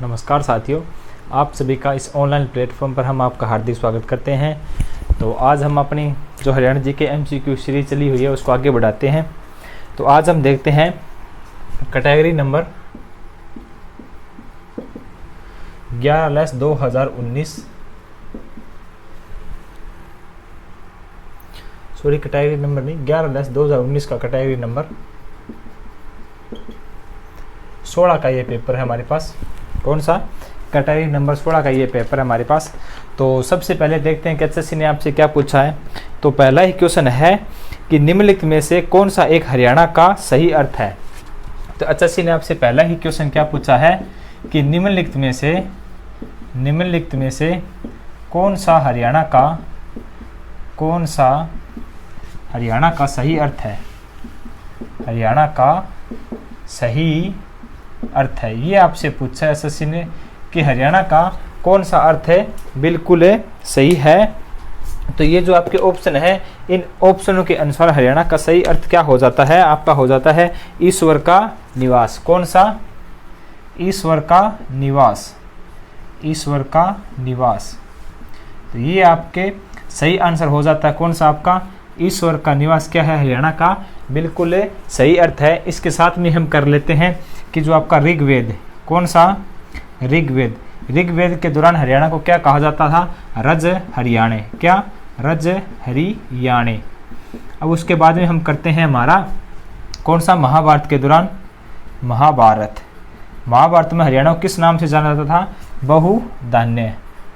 नमस्कार साथियों, आप सभी का इस ऑनलाइन प्लेटफॉर्म पर हम आपका हार्दिक स्वागत करते हैं। तो आज हम अपनी जो हरियाणा जी के MCQ सीरीज चली हुई है उसको आगे बढ़ाते हैं। तो आज हम देखते हैं कैटेगरी नंबर 11/2019 कैटेगरी नंबर नहीं 11/2019 का कैटेगरी नंबर 16 का ये पेपर है हमारे पास। कौन सा? कैटेगरी नंबर 16 का ये पेपर है हमारे पास। तो सबसे पहले देखते हैं कि HSC ने आपसे क्या पूछा है। तो पहला ही क्वेश्चन है कि निम्नलिखित में से कौन सा एक हरियाणा का सही अर्थ है। तो HSC ने आपसे पहला ही क्वेश्चन क्या पूछा है कि निम्नलिखित में से कौन सा हरियाणा का सही अर्थ है। हरियाणा का सही अर्थ है, ये आपसे पूछा है SSC ने कि हरियाणा का कौन सा अर्थ है बिल्कुल सही है। तो ये जो आपके ऑप्शन है, इन ऑप्शनों के अनुसार हरियाणा का सही अर्थ क्या हो जाता है? आपका हो जाता है ईश्वर का निवास। कौन सा? ईश्वर का निवास। ईश्वर का निवास। तो ये आपके सही आंसर हो जाता है। कौन सा आपका? ईश्वर का निवास क्या है? हरियाणा का बिल्कुल सही अर्थ है। इसके साथ में हम कर लेते हैं कि जो आपका ऋग्वेद, कौन सा? ऋग्वेद के दौरान हरियाणा को क्या कहा जाता था? रज हरियाणे। क्या? रज हरियाणे। अब उसके बाद में हम करते हैं हमारा कौन सा? महाभारत के दौरान महाभारत में हरियाणा को किस नाम से जाना जाता था?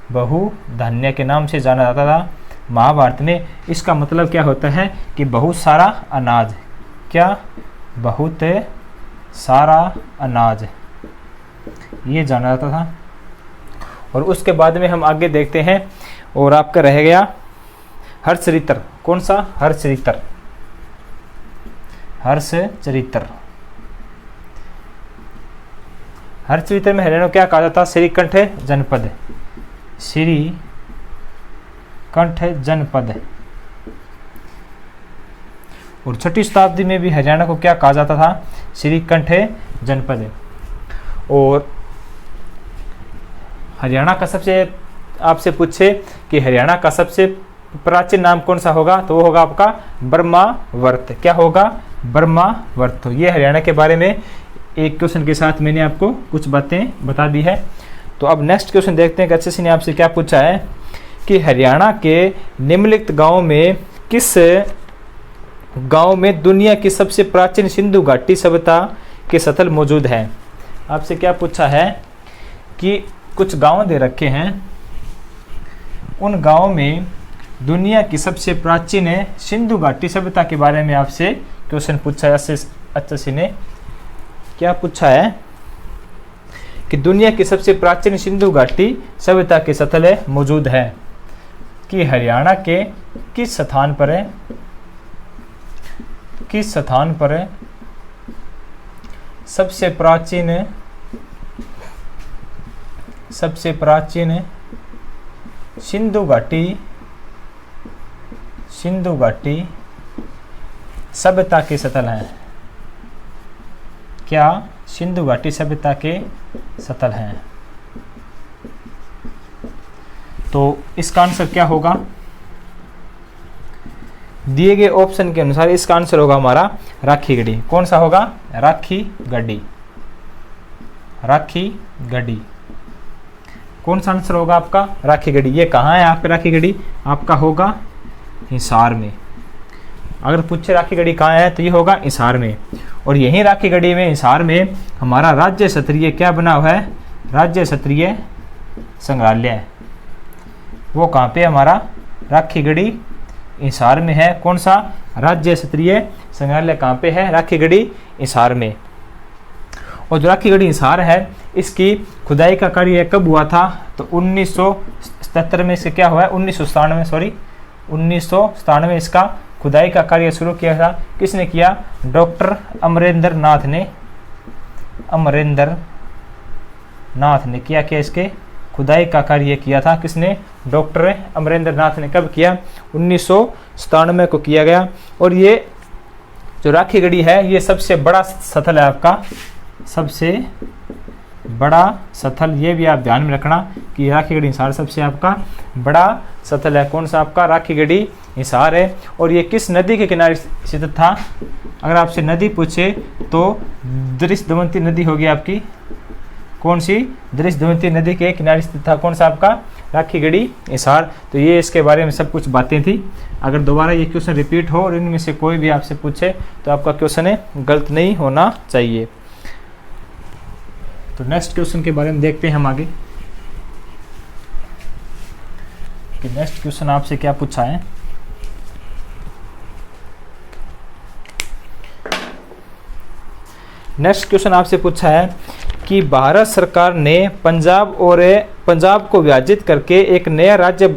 बहुधान्य के नाम से जाना जाता था महाभारत में। इसका मतलब क्या होता है कि बहुत सारा अनाज। क्या? बहुत सारा अनाज, ये जाना जाता था। और उसके बाद में हम आगे देखते हैं और आपका रह गया हर्षचरित्र। कौन सा? हर्षचरित्र। हर्षचरित्र में हरियाणा को क्या कहा जाता? श्रीकंठ जनपद। और 6वीं शताब्दी में भी हरियाणा को क्या कहा जाता था? श्रीकंठ जनपद। और हरियाणा का सबसे आपसे पूछे कि हरियाणा का सबसे प्राचीन नाम कौन सा होगा, तो वो होगा आपका ब्रह्मावर्त। क्या होगा? ब्रह्मावर्त। तो ये हरियाणा के बारे में एक क्वेश्चन के साथ मैंने आपको कुछ बातें बता दी है। तो अब नेक्स्ट क्वेश्चन देखते हैं कि HSC ने आपसे क्या पूछा है कि हरियाणा के निम्नलिखित गांव में किस गांव में दुनिया की सबसे प्राचीन सिंधु घाटी सभ्यता के स्थल मौजूद है। आपसे क्या पूछा है कि कुछ गांव दे रखे हैं, उन गांव में दुनिया की सबसे प्राचीन सिंधु घाटी सभ्यता के बारे में आपसे क्वेश्चन पूछा है। HSC ने क्या पूछा है कि दुनिया की सबसे प्राचीन सिंधु घाटी सभ्यता के स्थल मौजूद है कि हरियाणा के किस स्थान पर है? किस स्थान पर सबसे प्राचीन सिंधु घाटी सभ्यता के स्थल हैं। क्या? सिंधु घाटी सभ्यता के स्थल हैं। तो इसका आंसर क्या होगा? दिए गए ऑप्शन के अनुसार इसका आंसर होगा हमारा राखीगढ़ी। कौन सा होगा? राखीगढ़ी। कौन सा आंसर होगा आपका? राखीगढ़ी। ये कहाँ है आपका राखीगढ़ी? आपका होगा हिसार में। अगर पूछे राखीगढ़ी कहाँ है तो ये होगा हिसार में। और यहीं राखीगढ़ी में, हिसार में हमारा राज्य स्तरीय क्या बना हुआ है? राज्य स्तरीय संग्रहालय। वो कहाँ पे? हमारा राखीगढ़ी हिसार में है। कौन सा? राज्य स्तरीय संग्रहालय कहाँ पे है? राखीगढ़ी हिसार में। और जो राखीगढ़ी हिसार है, इसकी खुदाई का कार्य कब हुआ था? तो 1977 में इससे क्या हुआ है? 1997 इसका खुदाई का कार्य शुरू किया था। किसने किया? डॉक्टर अमरेंद्र नाथ ने किया। क्या इसके खुदाई का कार्य किया था? किसने? डॉक्टर अमरेंद्र नाथ ने। कब किया? 1997 को किया गया। और ये जो राखीगढ़ी है, ये सबसे बड़ा स्थल है आपका, सबसे बड़ा स्थल, ये भी आप ध्यान में रखना कि राखीगढ़ी हिसार सबसे आपका बड़ा स्थल है। कौन सा आपका? राखीगढ़ी हिसार है। और ये किस नदी के किनारे स्थित था? अगर आपसे नदी पूछे तो दृश्यवंती नदी होगी आपकी। कौन सी? दृश्यवंती नदी के किनारे स्थित था। कौन सा आपका? राखीगढ़ी हिसार। तो ये इसके बारे में सब कुछ बातें थी। अगर दोबारा ये क्वेश्चन रिपीट हो और इनमें से कोई भी आपसे पूछे तो आपका क्वेश्चन है गलत नहीं होना चाहिए। तो नेक्स्ट क्वेश्चन के बारे में देखते हैं हम आगे कि नेक्स्ट क्वेश्चन आपसे क्या पूछा है। नेक्स्ट क्वेश्चन आपसे पूछा है कि भारत सरकार ने पंजाब को विभाजित करके एक नया राज्य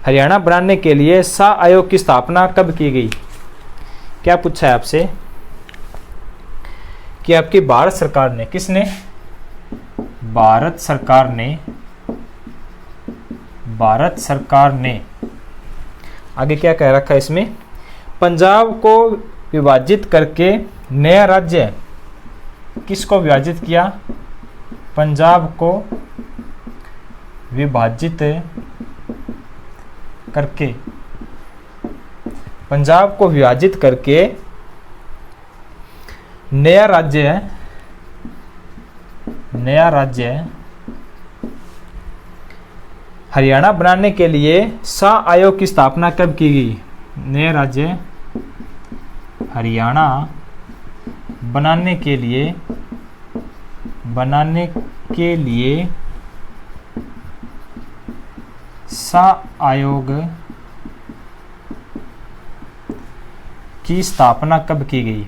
हरियाणा बनाने के लिए शाह आयोग की स्थापना कब की गई? क्या पूछा है आपसे कि आपकी भारत सरकार ने, किसने? भारत सरकार ने आगे क्या कह रखा है इसमें? पंजाब को विभाजित करके नया राज्य, किसको विभाजित किया? पंजाब को विभाजित करके, पंजाब को विभाजित करके नया राज्य हरियाणा बनाने के लिए शाह आयोग की स्थापना कब की गई? नया राज्य हरियाणा बनाने के लिए शाह आयोग की स्थापना कब की गई?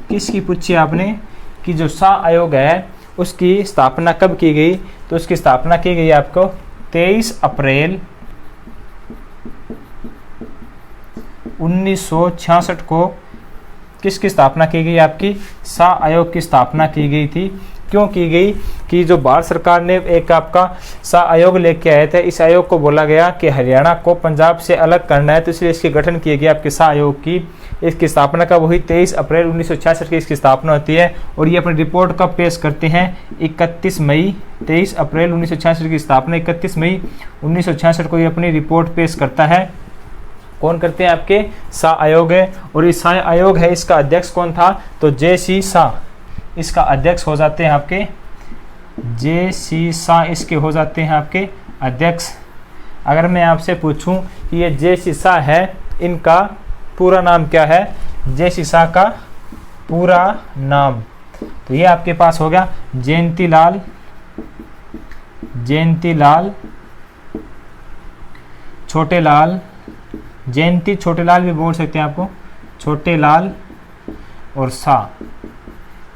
किसकी पूछी आपने? कि जो शाह आयोग है उसकी स्थापना कब की गई? तो उसकी स्थापना की गई आपको 23 अप्रैल 1966 को। किसकी स्थापना की गई? आपकी शाह आयोग की स्थापना की गई थी। क्यों की गई? कि जो भारत सरकार ने एक आपका शाह आयोग लेके आए थे, इस आयोग को बोला गया कि हरियाणा को पंजाब से अलग करना है, तो इसलिए इसके गठन किए गए आपके शाह आयोग की। इसकी स्थापना कब हुई? 23 अप्रैल 1966 की इसकी स्थापना होती है। और ये अपनी रिपोर्ट कब पेश करते हैं? 31 मई 23 अप्रैल 1966 की स्थापना 31 मई 1966 को ये अपनी रिपोर्ट पेश करता है। कौन करते हैं? आपके शाह आयोग है। और इस शाह आयोग है, इसका अध्यक्ष कौन था? तो जे.सी. शाह इसका अध्यक्ष हो जाते हैं आपके। जे.सी. शाह इसके हो जाते हैं आपके अध्यक्ष। अगर मैं आपसे पूछूं कि ये जे.सी. शाह है, इनका पूरा नाम क्या है? जे.सी. शाह का पूरा नाम, तो ये आपके पास हो गया जयंती लाल छोटेलाल, जयंती छोटेलाल भी बोल सकते हैं आपको, छोटेलाल और शाह,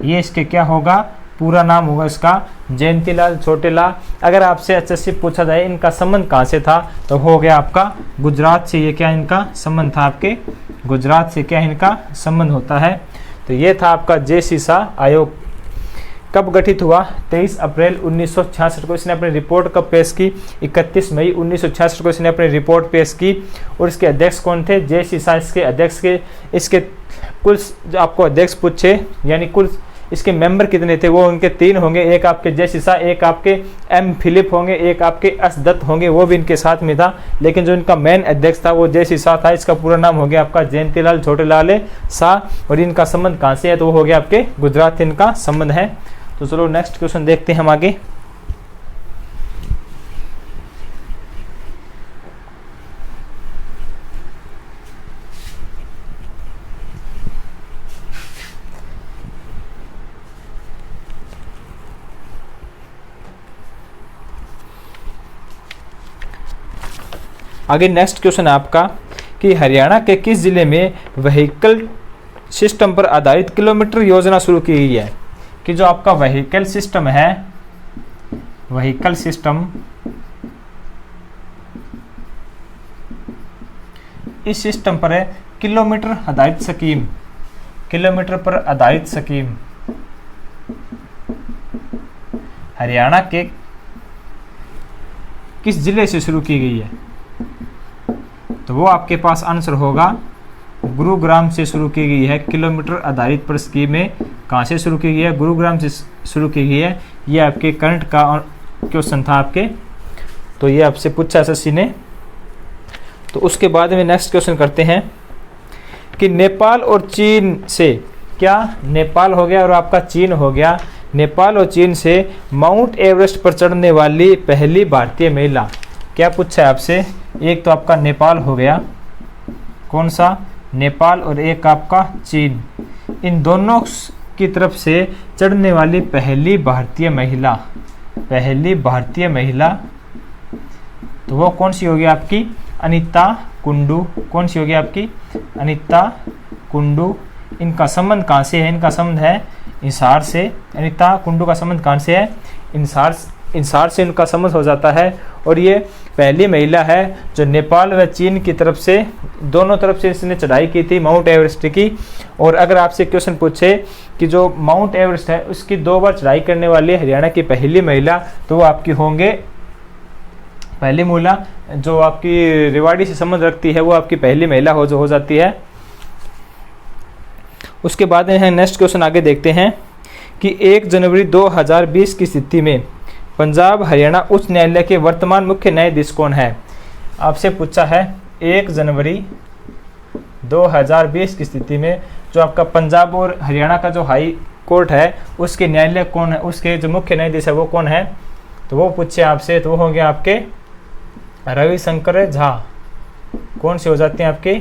ये इसके क्या होगा? पूरा नाम होगा इसका जयंतीलाल छोटेलाल। अगर आपसे अच्छे पूछा जाए इनका संबंध कहाँ से था, तो हो गया आपका गुजरात से। ये क्या इनका संबंध था? आपके गुजरात से क्या इनका संबंध होता है? तो ये था आपका जे.सी. शाह आयोग। कब गठित हुआ? 23 अप्रैल 1966 को इसने अपनी रिपोर्ट कब पेश की? 31 मई 1966 को इसने अपनी रिपोर्ट पेश की। और इसके अध्यक्ष कौन थे? जे.सी. शाह इसके अध्यक्ष के। इसके कुल जो आपको अध्यक्ष पूछे, यानी कुल इसके मेंबर कितने थे, वो उनके 3 होंगे। एक आपके जे.सी. शाह, एक आपके एम. फिलिप होंगे, एक आपके एस. दत्त होंगे, वो भी इनके साथ में था। लेकिन जो इनका मेन अध्यक्ष था वो जे.सी. शाह था। इसका पूरा नाम हो गया आपका जयंतीलाल छोटेलाल शाह। और इनका संबंध कहाँ से है? तो वो हो गया आपके गुजरात से इनका संबंध है। तो चलो नेक्स्ट क्वेश्चन देखते हैं हम आगे। आगे नेक्स्ट क्वेश्चन है आपका कि हरियाणा के किस जिले में व्हीकल सिस्टम पर आधारित किलोमीटर योजना शुरू की गई है? कि जो आपका व्हीकल सिस्टम है, व्हीकल सिस्टम, इस सिस्टम पर है किलोमीटर आधारित स्कीम, किलोमीटर पर आधारित स्कीम हरियाणा के किस जिले से शुरू की गई है? तो वो आपके पास आंसर होगा गुरुग्राम से शुरू की गई है। किलोमीटर आधारित पर स्कीम में कहाँ से शुरू की गई है? गुरुग्राम से शुरू की गई है। ये आपके करंट का क्वेश्चन था आपके, तो ये आपसे पूछा एसएससी ने। तो उसके बाद में नेक्स्ट क्वेश्चन करते हैं कि नेपाल और चीन से, क्या नेपाल हो गया और आपका चीन हो गया, नेपाल और चीन से माउंट एवरेस्ट पर चढ़ने वाली पहली भारतीय महिला, क्या पूछा है आपसे? एक तो आपका नेपाल हो गया, कौन सा? नेपाल, और एक आपका चीन। इन दोनों की तरफ से चढ़ने वाली पहली भारतीय महिला, पहली भारतीय महिला, तो वो कौन सी होगी आपकी? अनीता कुंडू। कौन सी होगी आपकी? अनीता कुंडू। इनका संबंध कहाँ से है? इनका संबंध है इंसार से। अनीता कुंडू का संबंध कहाँ से है? इंसार से इनका संबंध हो जाता है। और ये पहली महिला है जो नेपाल व चीन की तरफ से, दोनों तरफ से इसने चढ़ाई की थी माउंट एवरेस्ट की। और अगर आपसे क्वेश्चन पूछे कि जो माउंट एवरेस्ट है उसकी 2 बार चढ़ाई करने वाली हरियाणा की पहली महिला, तो वो आपकी होंगे, पहली महिला जो आपकी रेवाड़ी से संबंध रखती है वो आपकी पहली महिला हो जाती है। उसके बाद में नेक्स्ट क्वेश्चन आगे देखते हैं कि 1 जनवरी 2020 की स्थिति में पंजाब हरियाणा उच्च न्यायालय के वर्तमान मुख्य न्यायाधीश कौन है? आपसे पूछा है 1 जनवरी 2020 की स्थिति में जो आपका पंजाब और हरियाणा का जो हाई कोर्ट है उसके न्यायालय कौन है, उसके जो मुख्य न्यायाधीश है वो कौन है? तो वो पूछे आपसे, तो वो होंगे आपके रविशंकर झा। कौन से हो जाते हैं आपके?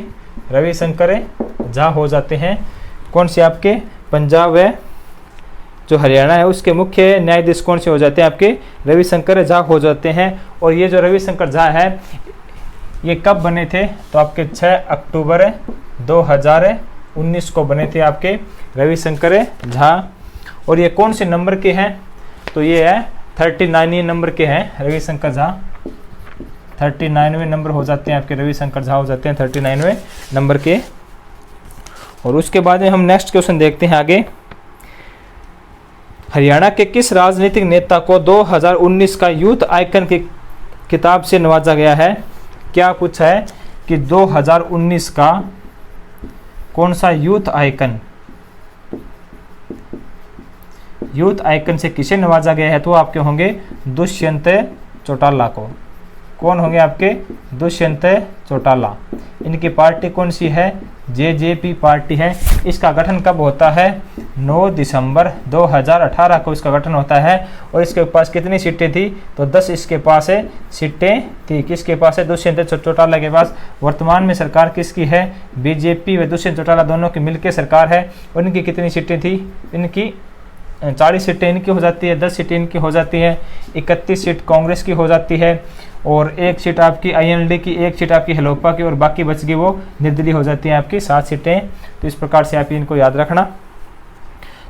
रविशंकर झा हो जाते हैं। कौन से आपके? पंजाब है जो हरियाणा है उसके मुख्य न्यायाधीश कौन से हो जाते हैं आपके? रविशंकर झा हो जाते हैं। और ये जो रविशंकर झा है ये कब बने थे? तो आपके 6 अक्टूबर 2019 को बने थे आपके रविशंकर झा। और ये कौन से नंबर के हैं? तो ये है 39 नंबर के हैं रविशंकर झा। 39वें नंबर हो जाते हैं आपके, रविशंकर झा हो जाते हैं 39वें नंबर के। और उसके बाद में हम नेक्स्ट क्वेश्चन देखते हैं आगे। हरियाणा के किस राजनीतिक नेता को 2019 का यूथ आइकन की किताब से नवाजा गया है? क्या पूछा है कि 2019 का कौन सा यूथ आइकन, यूथ आइकन से किसे नवाजा गया है? तो आपके होंगे दुष्यंत चौटाला को। कौन होंगे आपके? दुष्यंत चौटाला। इनकी पार्टी कौन सी है? जेजेपी पार्टी है। इसका गठन कब होता है? 9 दिसंबर 2018 को इसका गठन होता है। और इसके पास कितनी सीटें थी? तो 10 इसके पास है सीटें थी। किसके पास है? दुष्यंत चौटाला के पास। वर्तमान में सरकार किसकी है? बीजेपी व दुष्यंत चौटाला दोनों की मिलकर सरकार है। और इनकी कितनी सीटें थी? इनकी 40 सीटें इनकी हो जाती है, 10 सीटें इनकी हो जाती है, 31 सीट कांग्रेस की हो जाती है, और 1 सीट आपकी आईएनएलडी की, 1 सीट आपकी हेलोपा की, और बाकी बच गई वो निर्दलीय हो जाती हैं आपकी 7 सीटें। तो इस प्रकार से आप इनको याद रखना।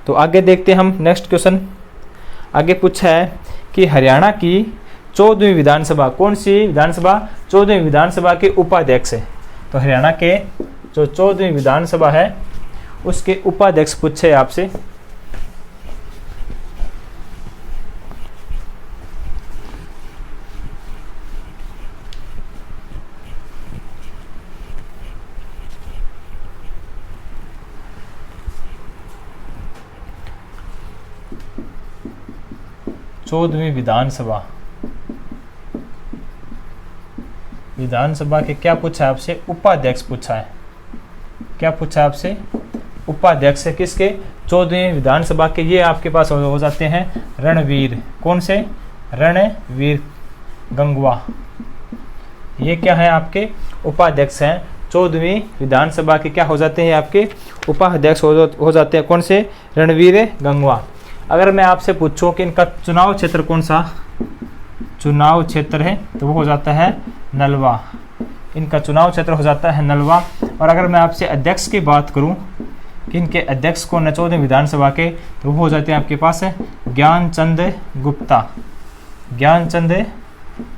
तो आगे देखते हैं हम नेक्स्ट क्वेश्चन। आगे पूछा है कि हरियाणा की 14वीं विधानसभा, कौन सी विधानसभा? 14वीं विधानसभा के उपाध्यक्ष है। तो हरियाणा के जो 14वीं विधानसभा है उसके उपाध्यक्ष पूछे आपसे। चौदहवीं विधानसभा के क्या पूछा है आपसे? उपाध्यक्ष पूछा है। क्या पूछा है आपसे? उपाध्यक्ष है किसके? 14वीं विधानसभा के। ये आपके पास हो जाते हैं रणवीर। कौन से? रणवीर गंगवा। ये क्या है? आपके उपाध्यक्ष हैं 14वीं विधानसभा के। क्या हो जाते हैं? आपके उपाध्यक्ष हो जाते हैं। कौन से? रणवीर गंगवा। अगर मैं आपसे पूछूं कि इनका चुनाव क्षेत्र कौन सा चुनाव क्षेत्र है, तो वो हो जाता है नलवा। इनका चुनाव क्षेत्र हो जाता है नलवा। और अगर मैं आपसे अध्यक्ष की बात करूं कि इनके अध्यक्ष कौन है 14वीं विधानसभा के, तो वो हो जाते हैं आपके पास है ज्ञानचंद गुप्ता। ज्ञानचंद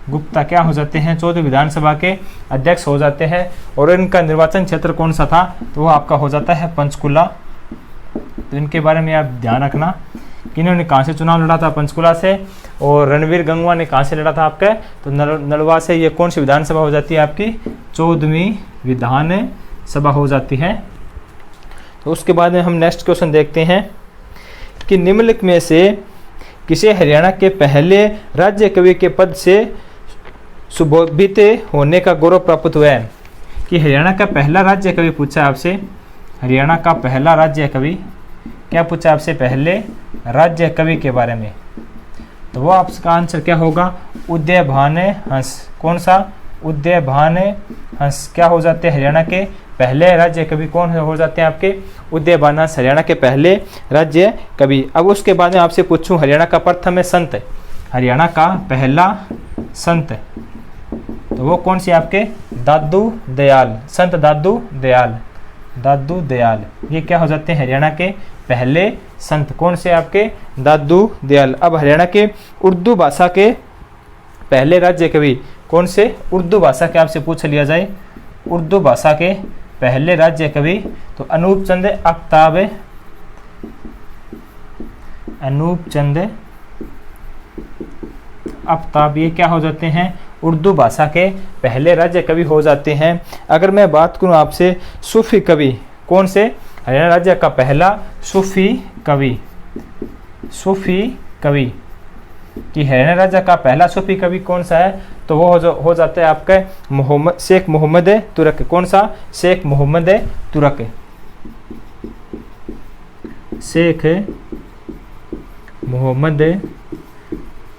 गुप्ता क्या हो जाते हैं? 14वीं विधानसभा के अध्यक्ष हो जाते हैं। और इनका निर्वाचन क्षेत्र कौन सा था? तो वो आपका हो जाता है पंचकुला। तो इनके बारे में आप ध्यान रखना कि इन्होंने कहाँ से चुनाव लड़ा था? पंचकुला से। और रणवीर गंगवा ने कहाँ से लड़ा था आपका? तो नलवा से। ये कौन सी विधानसभा हो जाती है आपकी? 14वीं सभा हो जाती है। तो उसके बाद में हम नेक्स्ट क्वेश्चन देखते हैं कि निम्नलिखित में से किसे हरियाणा के पहले राज्य कवि के पद से सुशोभित होने का गौरव प्राप्त हुआ है। कि हरियाणा का पहला राज्य कवि पूछा आपसे, हरियाणा का पहला राज्य कवि क्या पूछा आपसे, पहले राज्य कवि के बारे में। तो वो आपका आंसर क्या होगा, उदयभान हंस। कौन सा, उदयभान हंस क्या हो जाते हैं हरियाणा के पहले राज्य कवि, कौन हो जाते हैं आपके, उदयभान हंस हरियाणा के पहले राज्य कवि। अब उसके बाद में आपसे पूछूं हरियाणा का प्रथम संत, हरियाणा का पहला संत, तो वो कौन सी आपके, दादू दयाल, संत दादू दयाल, दादू दयाल। ये क्या हो जाते हैं हरियाणा के पहले संत, कौन से आपके, दादू दयाल। अब हरियाणा के उर्दू भाषा के पहले राज्य कवि कौन से, उर्दू भाषा के आपसे पूछ लिया जाए, उर्दू भाषा के पहले राज्य कवि तो अनूप चंद आफ्ताब, अनूप चंद आफ्ताब, ये क्या हो जाते हैं, उर्दू भाषा के पहले राज्य कवि हो जाते हैं। अगर मैं बात करूं आपसे सूफी कवि, कौन से, हरियाणा राज्य का पहला सूफी कवि, सूफी कवि कि हरियाणा राज्य का पहला सूफी कवि कौन सा है, तो वो हो जाता है आपका मोहम्मद, शेख मोहम्मद तुरक। कौन सा, शेख मोहम्मद तुरक, शेख मोहम्मद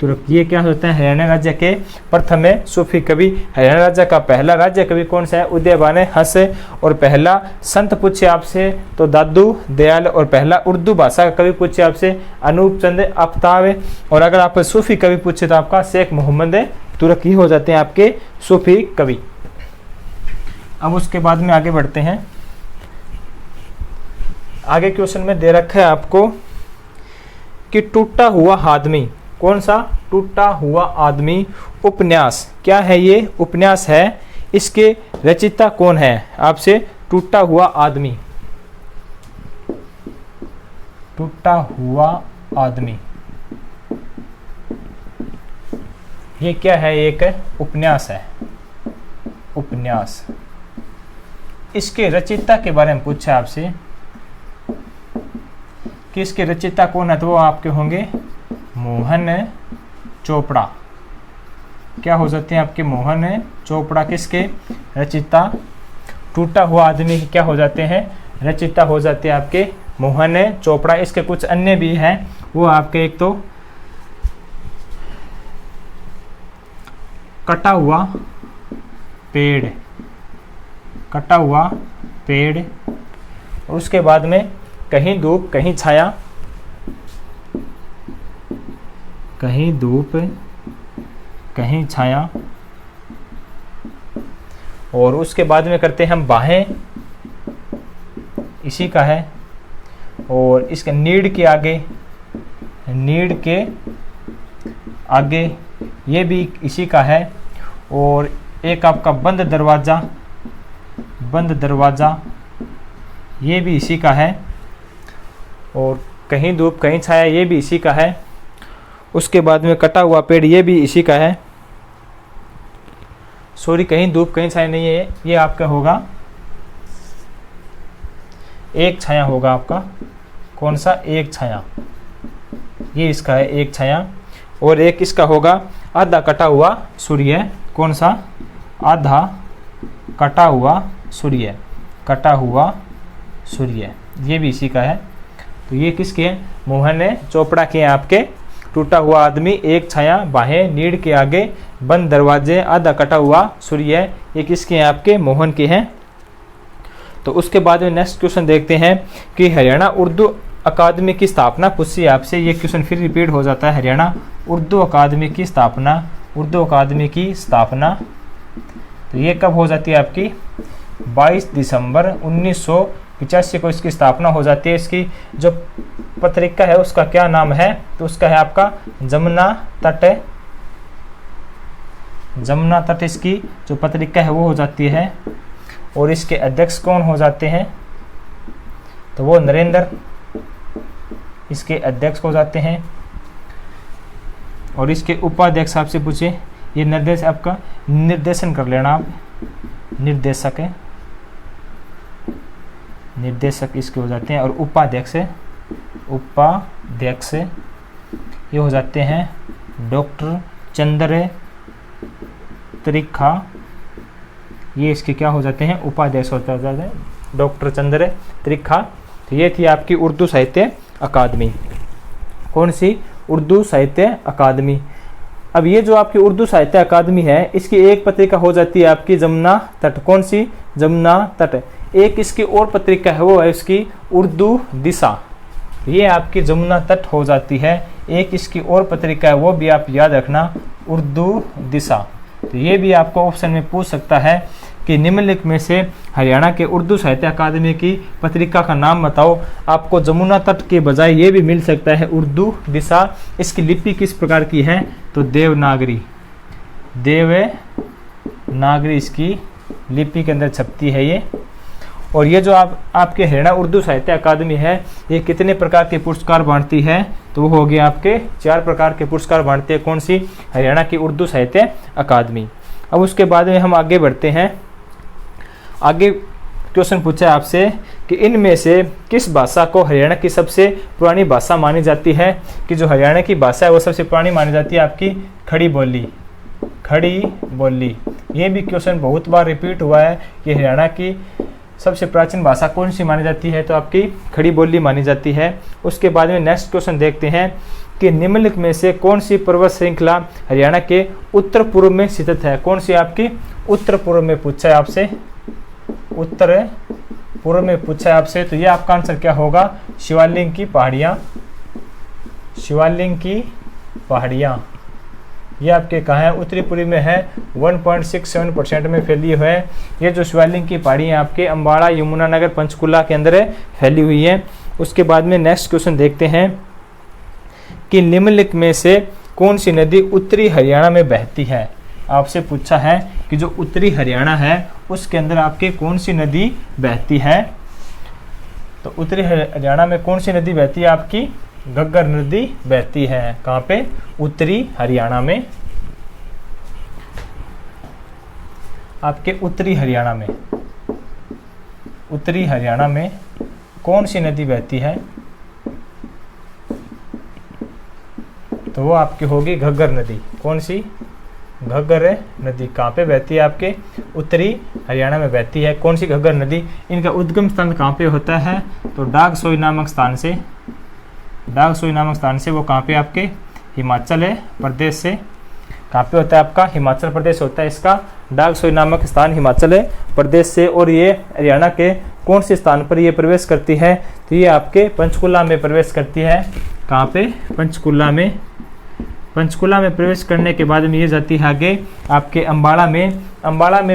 तुरक। ये क्या होता है हरियाणा राज्य के प्रथम सूफी कवि। हरियाणा राज्य का पहला राज्य कवि कौन सा है, उदयभान हंस। और पहला संत पूछे आपसे तो दादू दयाल, और पहला उर्दू भाषा का कवि पूछे आपसे अनूप चंद आफ्ताब। और अगर आप सूफी कवि पूछे तो आपका शेख मोहम्मद तुरक ही हो जाते हैं आपके सूफी कवि। अब उसके बाद में आगे बढ़ते हैं। आगे क्वेश्चन में दे रखा है आपको कि टूटा हुआ आदमी, कौन सा, टूटा हुआ आदमी उपन्यास क्या है, ये उपन्यास है, इसके रचयिता कौन है आपसे, टूटा हुआ आदमी, टूटा हुआ आदमी ये क्या है, एक उपन्यास है, उपन्यास। इसके रचयिता के बारे में पूछा आपसे कि इसके रचयिता कौन है, तो वो आपके होंगे मोहन चोपड़ा। क्या हो जाते हैं आपके, मोहन चोपड़ा किसके रचयिता, टूटा हुआ आदमी क्या हो जाते हैं, रचयिता हो जाते हैं आपके मोहन चोपड़ा। इसके कुछ अन्य भी हैं, वो आपके एक तो कटा हुआ पेड़, कटा हुआ पेड़, और उसके बाद में कहीं धूप कहीं छाया, कहीं धूप कहीं छाया, और उसके बाद में करते हैं हम बाहें, इसी का है। और इसके नीड के आगे, नीड के आगे ये भी इसी का है। और एक आपका बंद दरवाज़ा, बंद दरवाज़ा ये भी इसी का है। और कहीं धूप कहीं छाया ये भी इसी का है। उसके बाद में कटा हुआ पेड़ ये भी इसी का है। सॉरी, कहीं धूप कहीं छाया नहीं है, ये आपका होगा एक छाया होगा आपका, कौन सा, एक छाया, ये इसका है एक छाया। और एक इसका होगा आधा कटा हुआ सूर्य, कौन सा, आधा कटा हुआ सूर्य, कटा हुआ सूर्य ये भी इसी का है। तो ये किसके हैं, मोहन चोपड़ा के हैं आपके। टूटा हुआ आदमी, एक छाया, बाहें, नीड के आगे, बंद दरवाजे, आधा कटा हुआ सूर्य, ये किसके हैं आपके, मोहन के हैं। तो उसके बाद में नेक्स्ट क्वेश्चन देखते हैं कि हरियाणा उर्दू अकादमी की स्थापना पूछी आपसे। ये क्वेश्चन फिर रिपीट हो जाता है, हरियाणा उर्दू अकादमी की स्थापना, उर्दू अकादमी की स्थापना तो ये कब हो जाती है आपकी, 22 दिसंबर 1985 को इसकी स्थापना हो जाती है। इसकी जो पत्रिका है उसका क्या नाम है, तो उसका है आपका जमुना तट, जमुना तट इसकी जो पत्रिका है वो हो जाती है। और इसके अध्यक्ष कौन हो जाते हैं, तो वो नरेंद्र इसके अध्यक्ष हो जाते हैं। और इसके उपाध्यक्ष आपसे पूछे, ये निर्देश आपका निर्देशन कर लेना आप, निर्देशक है। निर्देशक इसके हो जाते हैं, और उपाध्यक्ष ये हो जाते हैं डॉक्टर चंद्र त्रिखा, ये इसके क्या हो जाते हैं, उपाध्यक्ष होता है डॉक्टर चंद्र त्रिखा। तो ये थी आपकी उर्दू साहित्य अकादमी। कौन सी? उर्दू साहित्य अकादमी। अब ये जो आपकी उर्दू साहित्य अकादमी है, इसकी एक पत्रिका हो जाती है आपकी जमुना तट। कौन सी? जमुना तट। एक इसकी और पत्रिका है, वो है इसकी उर्दू दिशा, ये आपकी जमुना तट हो जाती है। एक इसकी और पत्रिका है, वो भी आप याद रखना, उर्दू दिशा। तो ये भी आपको ऑप्शन में पूछ सकता है कि निम्नलिखित में से हरियाणा के उर्दू साहित्य अकादमी की पत्रिका का नाम बताओ। आपको जमुना तट के बजाय ये भी मिल सकता है उर्दू दिशा। इसकी लिपि किस प्रकार की है? तो देवनागरी इसकी लिपि के अंदर छपती है ये। और ये जो आपके हरियाणा उर्दू साहित्य अकादमी है, ये कितने प्रकार के पुरस्कार बांटती है? तो वो हो गए आपके 4 प्रकार के पुरस्कार बांटते हैं। कौन सी? हरियाणा की उर्दू साहित्य अकादमी। अब उसके बाद में हम आगे बढ़ते हैं। आगे क्वेश्चन पूछा है आपसे कि इनमें से किस भाषा को हरियाणा की सबसे पुरानी भाषा मानी जाती है? कि जो हरियाणा की भाषा है वो सबसे पुरानी मानी जाती है आपकी खड़ी बोली। ये भी क्वेश्चन बहुत बार रिपीट हुआ है कि हरियाणा की सबसे प्राचीन भाषा कौन सी मानी जाती है? तो आपकी खड़ी बोली मानी जाती है। उसके बाद में नेक्स्ट क्वेश्चन देखते हैं कि निम्नलिखित में से कौन सी पर्वत श्रृंखला हरियाणा के उत्तर पूर्व में स्थित है? कौन सी आपकी उत्तर पूर्व में पूछा है आपसे, उत्तर पूर्व में पूछा है आपसे। तो ये आपका आंसर क्या होगा? शिवालिक की पहाड़ियाँ। ये आपके कहाँ है? उत्तरी पूर्वी में है, 1.67% में फैली हुई है। ये जो शिवालिक की पहाड़ियाँ आपके अम्बाड़ा, यमुनानगर, पंचकुला के अंदर फैली हुई है। उसके बाद में नेक्स्ट क्वेश्चन देखते हैं कि निम्नलिखित में से कौन सी नदी उत्तरी हरियाणा में बहती है? आपसे पूछा है कि जो उत्तरी हरियाणा है उसके अंदर आपके कौन सी नदी बहती है? तो उत्तरी हरियाणा में कौन सी नदी बहती है? आपकी घग्गर नदी बहती है। कहाँ पे? उत्तरी हरियाणा में। आपके उत्तरी हरियाणा में कौन सी नदी बहती है? तो वो आपकी होगी घग्गर नदी। कौन सी? घग्गर नदी। कहाँ पे बहती है? आपके उत्तरी हरियाणा में बहती है। कौन सी घग्गर नदी? इनका उद्गम स्थान कहाँ पे होता है? तो डागसोई नामक स्थान से वो कहाँ पे? आपके हिमाचल प्रदेश से। कहाँ पे होता है? आपका हिमाचल प्रदेश होता है इसका डागसोई नामक स्थान, हिमाचल प्रदेश से। और ये हरियाणा के कौन से स्थान पर ये प्रवेश करती है? तो ये आपके पंचकुला में प्रवेश करती है। कहाँ पे? पंचकुला में प्रवेश करने के बाद में ये जाती है आगे आपके अम्बाड़ा में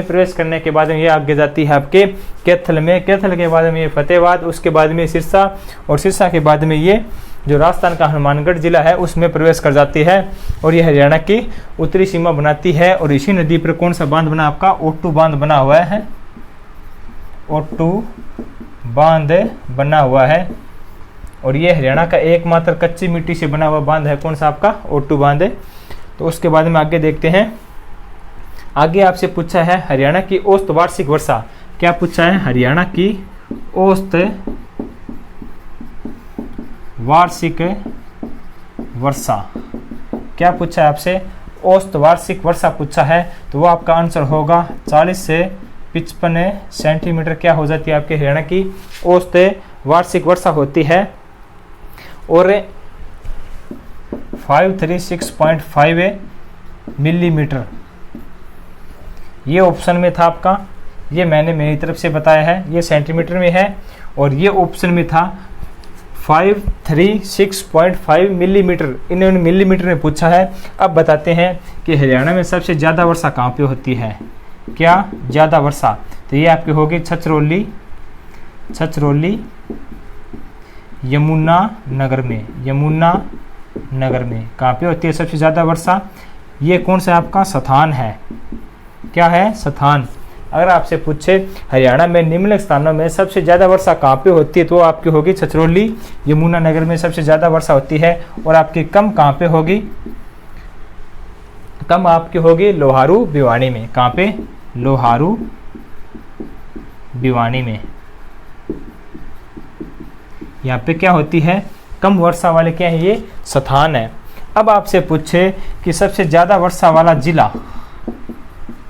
प्रवेश करने के बाद में ये आगे जाती है आपके कैथल के बाद में ये फतेहाबाद, उसके बाद में सिरसा, और सिरसा के बाद में ये जो राजस्थान का हनुमानगढ़ जिला है उसमें प्रवेश कर जाती है। और ये हरियाणा की उत्तरी सीमा बनाती है। और इसी नदी पर कौन सा बांध बना? आपका ओटू बांध बना हुआ है। ओटू बांध बना हुआ है। और ये हरियाणा का एकमात्र कच्ची मिट्टी से बना हुआ बांध है। कौन सा? आपका ओटू बांध है। तो उसके बाद में आगे देखते हैं। आगे आपसे पूछा है हरियाणा की औसत वार्षिक वर्षा। क्या पूछा है? हरियाणा की औसत वार्षिक वर्षा। क्या पूछा है आपसे? औसत वार्षिक वर्षा पूछा है। तो वो आपका आंसर होगा 40 से 55 सेंटीमीटर क्या हो जाती है? आपके हरियाणा की औसत वार्षिक वर्षा होती है। और 536.5 मिलीमीटर ये ऑप्शन में था आपका, ये मैंने मेरी तरफ से बताया है, ये सेंटीमीटर में है। और ये ऑप्शन में था 536.5 मिलीमीटर, इन्होंने मिलीमीटर में पूछा है। अब बताते हैं कि हरियाणा में सबसे ज़्यादा वर्षा कहाँ पे होती है? क्या ज़्यादा वर्षा? तो ये आपकी होगी छछरौली यमुनानगर में कहाँ पे होती है सबसे ज़्यादा वर्षा? ये कौन सा आपका स्थान है? क्या है? स्थान। अगर आपसे पूछे हरियाणा में निम्नलिखित स्थानों में सबसे ज़्यादा वर्षा कहाँ पे होती है? तो आपकी होगी छछरौली यमुनानगर में सबसे ज़्यादा वर्षा होती है। और आपकी कम कहाँ पे होगी? कम आपकी होगी लोहारू भिवानी में। कहाँ पे? लोहारू भिवानी में। यहाँ पे क्या होती है, कम वर्षा वाले क्या है, ये स्थान है। अब आपसे पूछे कि सबसे ज़्यादा वर्षा वाला जिला,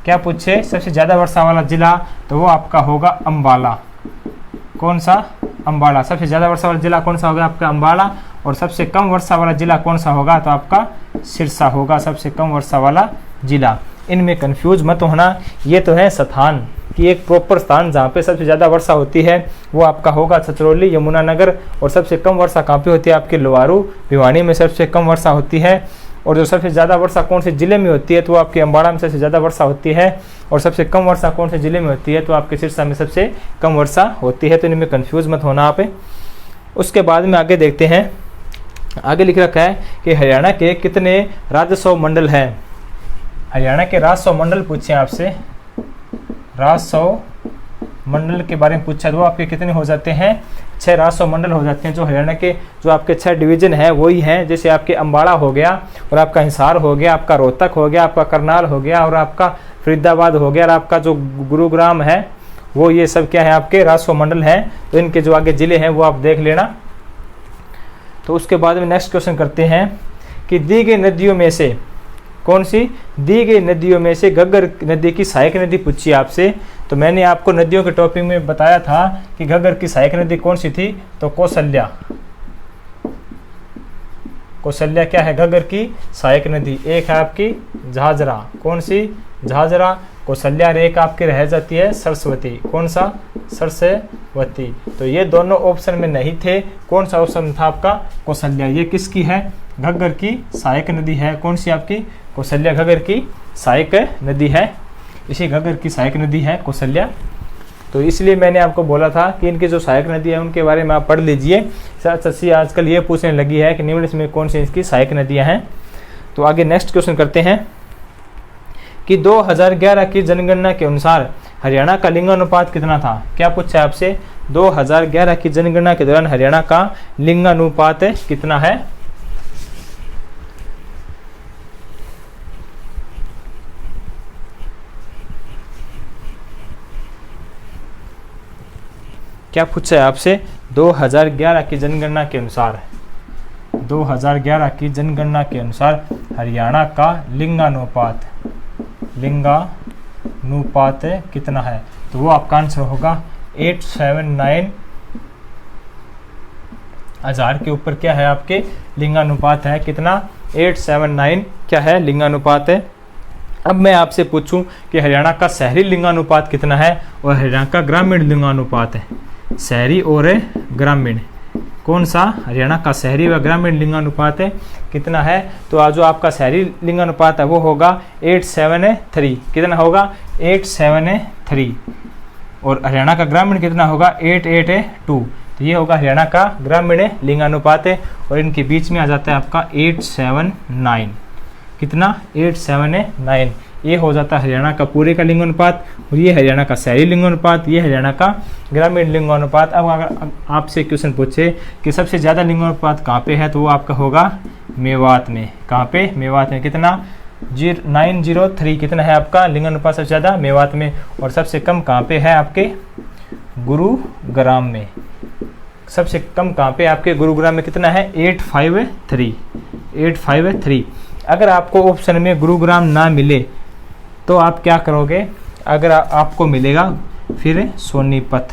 क्या पूछे सबसे ज़्यादा वर्षा वाला जिला, तो वो आपका होगा अम्बाला। कौन सा, अम्बाला। सबसे ज़्यादा वर्षा वाला जिला कौन सा होगा आपका, अम्बाला। और सबसे कम वर्षा वाला जिला कौन सा होगा, तो आपका सिरसा होगा सबसे कम वर्षा वाला जिला। इनमें कंफ्यूज मत होना, ये तो है स्थान कि एक प्रॉपर स्थान जहाँ पे सबसे ज़्यादा वर्षा होती है वो आपका होगा छछरौली, यमुनानगर। और सबसे कम वर्षा कहाँ पे होती है, आपके लोहारू, भिवानी में सबसे कम वर्षा होती है। और जो सबसे ज़्यादा वर्षा कौन से ज़िले में होती है, तो वो आपके अम्बाड़ा में सबसे ज़्यादा वर्षा होती है। और सबसे कम वर्षा कौन से ज़िले में होती है, तो आपके सिरसा में सबसे कम वर्षा होती है। तो इनमें कंफ्यूज मत होना आप। उसके बाद में आगे देखते हैं, आगे लिख रखा है कि हरियाणा के कितने राजस्व मंडल हैं। हरियाणा के राजस्व मंडल पूछे आपसे, राजस्व मंडल के बारे में पूछा, तो आपके कितने हो जाते हैं, 6 राजस्व मंडल हो जाते हैं। जो हरियाणा के जो आपके 6 डिवीजन हैं वही हैं, जैसे आपके अम्बाड़ा हो गया, और आपका हिसार हो गया, आपका रोहतक हो गया, आपका करनाल हो गया, और आपका फरीदाबाद हो गया, और आपका जो गुरुग्राम है वो, ये सब क्या है आपके राजस्व मंडल हैं। तो इनके जो आगे ज़िले हैं वो आप देख लेना। तो उसके बाद में नेक्स्ट क्वेश्चन करते हैं कि दी गई नदियों में से कौन सी, दी गई नदियों में से घग्गर नदी की सहायक नदी पूछी आपसे। तो मैंने आपको नदियों के टॉपिक में बताया था कि घग्गर की सहायक नदी कौन सी थी, तो कौशल्या। कौशल्या क्या है, घग्गर की सहायक नदी। एक है आपकी झाझरा, कौन सी, झाझरा, कौशल्या। और एक आपकी रह जाती है सरस्वती, कौन सा, सरस्वती। तो ये दोनों ऑप्शन में नहीं थे, कौन सा ऑप्शन था आपका, कौशल्या। ये किसकी है, घग्गर की सहायक नदी है। कौन सी आपकी, कौशल्या घग्गर की सहायक नदी है। इसी घग्गर की सहायक नदी है कौशल्या। तो इसलिए मैंने आपको बोला था कि इनकी जो सहायक नदी है उनके बारे में आप पढ़ लीजिए। सच्ची आजकल ये पूछने लगी है कि निम्न में कौन सी इसकी सहायक नदियाँ हैं। तो आगे नेक्स्ट क्वेश्चन करते हैं कि 2011 की जनगणना के अनुसार हरियाणा का लिंगानुपात कितना था। क्या पूछा है आपसे, 2011 की जनगणना के दौरान हरियाणा का लिंगानुपात कितना है। क्या पूछा है आपसे, 2011 की जनगणना के अनुसार, 2011 की जनगणना के अनुसार हरियाणा का लिंगानुपात कितना है। तो वो आपका आंसर होगा 879। 1000 के ऊपर क्या है आपके लिंगानुपात है कितना, 879 क्या है लिंगानुपात है। अब मैं आपसे पूछूं कि हरियाणा का शहरी लिंगानुपात कितना है और हरियाणा का ग्रामीण लिंगानुपात है। शहरी और ग्रामीण कौन सा, हरियाणा का शहरी व ग्रामीण लिंगानुपात है कितना है। तो आज जो आपका शहरी लिंगानुपात है वो होगा 873। कितना होगा, 873। और हरियाणा का ग्रामीण कितना होगा, 882। तो ये होगा हरियाणा का ग्रामीण लिंगानुपात है। और इनके बीच में आ जाता है आपका 879। कितना, 879। ये हो जाता है हरियाणा का पूरे का लिंगानुपात। और ये हरियाणा का शहरी लिंगानुपात, ये हरियाणा का ग्रामीण लिंगानुपात। अब अगर आपसे क्वेश्चन पूछे कि सबसे ज़्यादा लिंगानुपात कहाँ पे है, तो वो आपका होगा मेवात में। कहाँ पे, मेवात में। कितना, 903। कितना है आपका लिंगानुपात सबसे ज़्यादा, मेवात में। और सबसे कम कहाँ पे है, आपके गुरुग्राम में। सबसे कम कहाँ पे, आपके गुरुग्राम में। कितना है, 853। अगर आपको ऑप्शन में गुरुग्राम ना मिले तो आप क्या करोगे, अगर आपको मिलेगा फिर सोनीपत।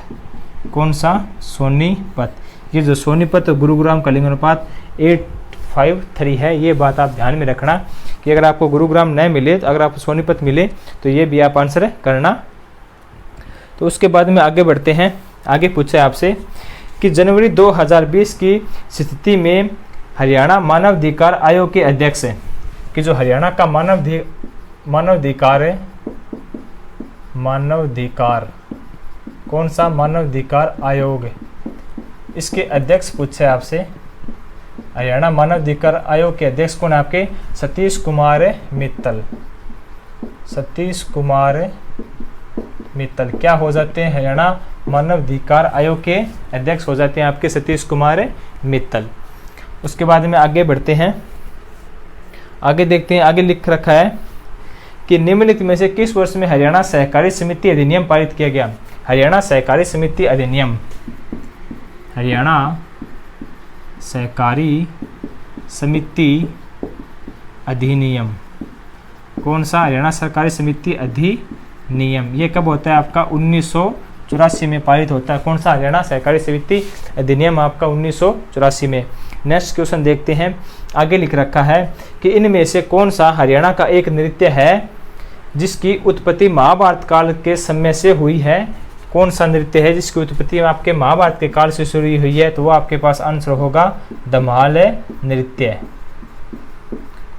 कौन सा, सोनीपत। ये जो सोनीपत और गुरुग्राम का लिंगानुपात 853 है। ये बात आप ध्यान में रखना कि अगर आपको गुरुग्राम न मिले, तो अगर आपको सोनीपत मिले तो ये भी आप आंसर करना। तो उसके बाद में आगे बढ़ते हैं। आगे पूछा आपसे कि जनवरी 2020 की स्थिति में हरियाणा मानवाधिकार आयोग के अध्यक्ष हैं कि जो हरियाणा का मानवाधिकार कौन सा, मानवाधिकार आयोग, इसके अध्यक्ष पूछे आपसे। हरियाणा मानवाधिकार आयोग के अध्यक्ष कौन है आपके, सतीश कुमार मित्तल। सतीश कुमार मित्तल क्या हो जाते हैं, हरियाणा मानवाधिकार आयोग के अध्यक्ष हो जाते हैं आपके सतीश कुमार मित्तल। उसके बाद में आगे बढ़ते हैं। आगे देखते हैं, आगे लिख रखा है कि निम्नलिखित में से किस वर्ष में हरियाणा सहकारी समिति अधिनियम पारित किया गया। हरियाणा सहकारी समिति अधिनियम, हरियाणा सहकारी समिति अधिनियम। कौन सा? हरियाणा सहकारी समिति अधिनियम। ये कब होता है आपका? 1984 में पारित होता है। कौन सा? हरियाणा सहकारी समिति अधिनियम आपका 1984 में। नेक्स्ट क्वेश्चन देखते हैं। आगे लिख रखा है कि इनमें से कौन सा हरियाणा का एक नृत्य है जिसकी उत्पत्ति महाभारत काल के समय से हुई है? कौन सा नृत्य है जिसकी उत्पत्ति आपके महाभारत के काल से शुरू हुई है? तो वो आपके पास आंसर होगा धमाल नृत्य।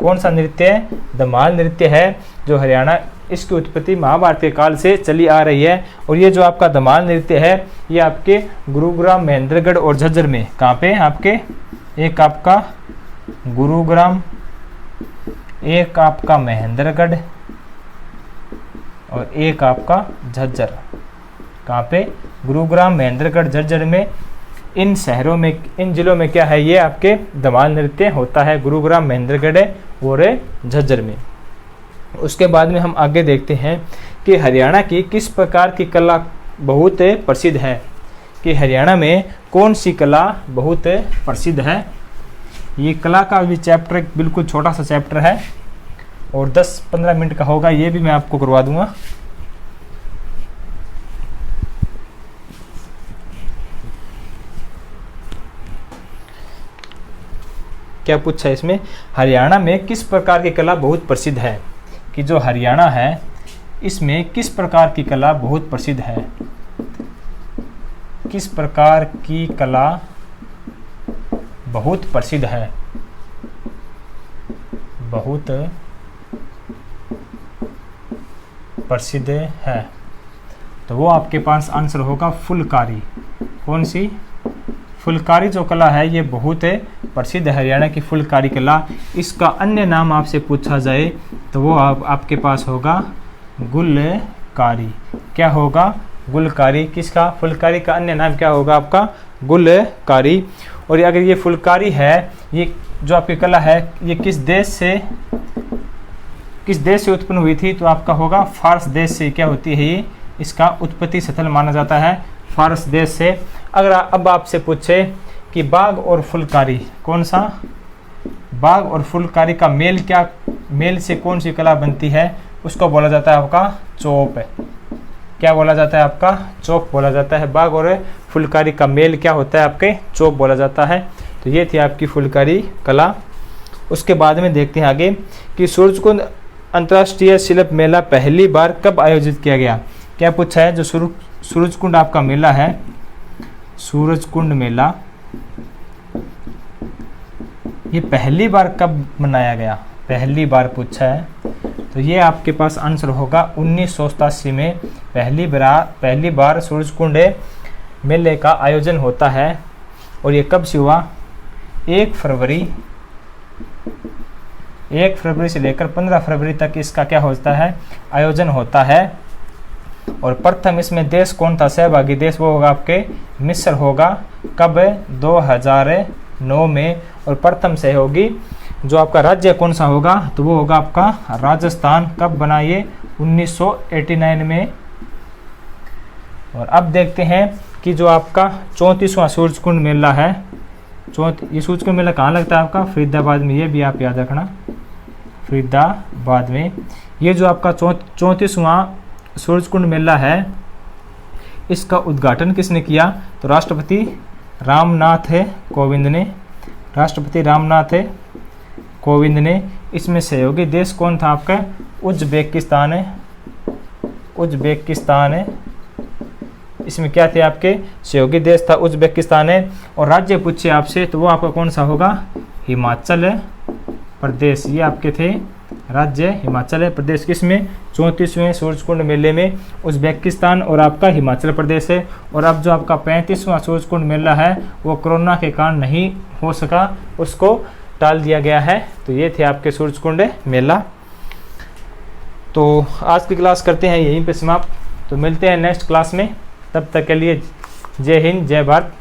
कौन सा नृत्य है? धमाल नृत्य है जो हरियाणा, इसकी उत्पत्ति महाभारत के काल से चली आ रही है। और ये जो आपका धमाल नृत्य है ये आपके गुरुग्राम, महेंद्रगढ़ और झज्जर में, कहाँ पे आपके? एक आपका गुरुग्राम, एक आपका महेंद्रगढ़ और एक आपका झज्जर। कहाँ पे? गुरुग्राम, महेंद्रगढ़, झज्जर में। इन शहरों में, इन जिलों में क्या है? ये आपके धमाल नृत्य होता है, गुरुग्राम, महेंद्रगढ़ और झज्जर में। उसके बाद में हम आगे देखते हैं कि हरियाणा की किस प्रकार की कला बहुत प्रसिद्ध है? कि हरियाणा में कौन सी कला बहुत प्रसिद्ध है? ये कला का भी चैप्टर बिल्कुल छोटा सा चैप्टर है और 10-15 मिनट का होगा, ये भी मैं आपको करवा दूंगा। क्या पूछा है इसमें? हरियाणा में किस प्रकार की कला बहुत प्रसिद्ध है? कि जो हरियाणा है इसमें किस प्रकार की कला बहुत प्रसिद्ध है? किस प्रकार की कला बहुत प्रसिद्ध है? बहुत प्रसिद्ध है तो वो आपके पास आंसर होगा फुलकारी। कौन सी? फुलकारी जो कला है ये बहुत प्रसिद्ध है, हरियाणा की फुलकारी कला। इसका अन्य नाम आपसे पूछा जाए तो वो आपके पास होगा गुलकारी। क्या होगा? गुलकारी। किसका? फुलकारी का अन्य नाम क्या होगा आपका? गुलकारी। और अगर ये फुलकारी है, ये जो आपकी कला है ये किस देश से उत्पन्न हुई थी? तो आपका होगा फारस देश से। क्या होती है ये? इसका उत्पत्ति स्थल माना जाता है फारस देश से। अगर अब आपसे पूछे कि बाग और फुलकारी, कौन सा? बाग और फुलकारी का मेल, क्या मेल से कौन सी कला बनती है? उसको बोला जाता है आपका चौप। क्या बोला जाता है? आपका चौप बोला जाता है। बाग और फुलकारी का मेल क्या होता है? आपके चौप बोला जाता है। तो ये थी आपकी फुलकारी कला। उसके बाद में देखते हैं आगे कि सूरजकुंड अंतर्राष्ट्रीय शिल्प मेला पहली बार कब आयोजित किया गया? क्या पूछा है? जो सूरजकुंड आपका मेला है, सूरजकुंड मेला, ये पहली बार कब मनाया गया? पहली बार पूछा है तो ये आपके पास आंसर होगा 1987 में पहली बार सूरजकुंड मेले का आयोजन होता है। और ये कब से हुआ? 1 फरवरी से लेकर 15 फरवरी तक इसका क्या होता है? आयोजन होता है। और प्रथम इसमें देश कौन था सहभागी देश? वो होगा आपके मिस्र होगा। कब? 2009 में। और प्रथम सहयोगी जो आपका राज्य कौन सा होगा? तो वो होगा आपका राजस्थान। कब बना ये? 1989 में। और अब देखते हैं कि जो आपका 34वां सूरजकुंड मेला है, ये सूरजकुंड मेला कहाँ लगता है आपका? फरीदाबाद में। ये भी आप याद रखना, फरीदाबाद में। ये जो आपका 34वां सूरजकुंड मेला है इसका उद्घाटन किसने किया? तो राष्ट्रपति रामनाथ कोविंद ने। इसमें सहयोगी देश कौन था आपका? उज्बेकिस्तान है। इसमें क्या थे आपके? सहयोगी देश था उज्बेकिस्तान है। और राज्य पूछे आपसे तो वो आपका कौन सा होगा? हिमाचल प्रदेश। ये आपके थे राज्य हिमाचल प्रदेश। किसमें? 34वें सूरजकुंड मेले में उज्बेकिस्तान और आपका हिमाचल प्रदेश है। और अब जो आपका 35वां सूरजकुंड मेला है वो कोरोना के कारण नहीं हो सका, उसको टाल दिया गया है। तो ये थे आपके सूरजकुंड मेला। तो आज की क्लास करते हैं यहीं पे समाप्त। तो मिलते हैं नेक्स्ट क्लास में, तब तक के लिए जय हिंद, जय भारत।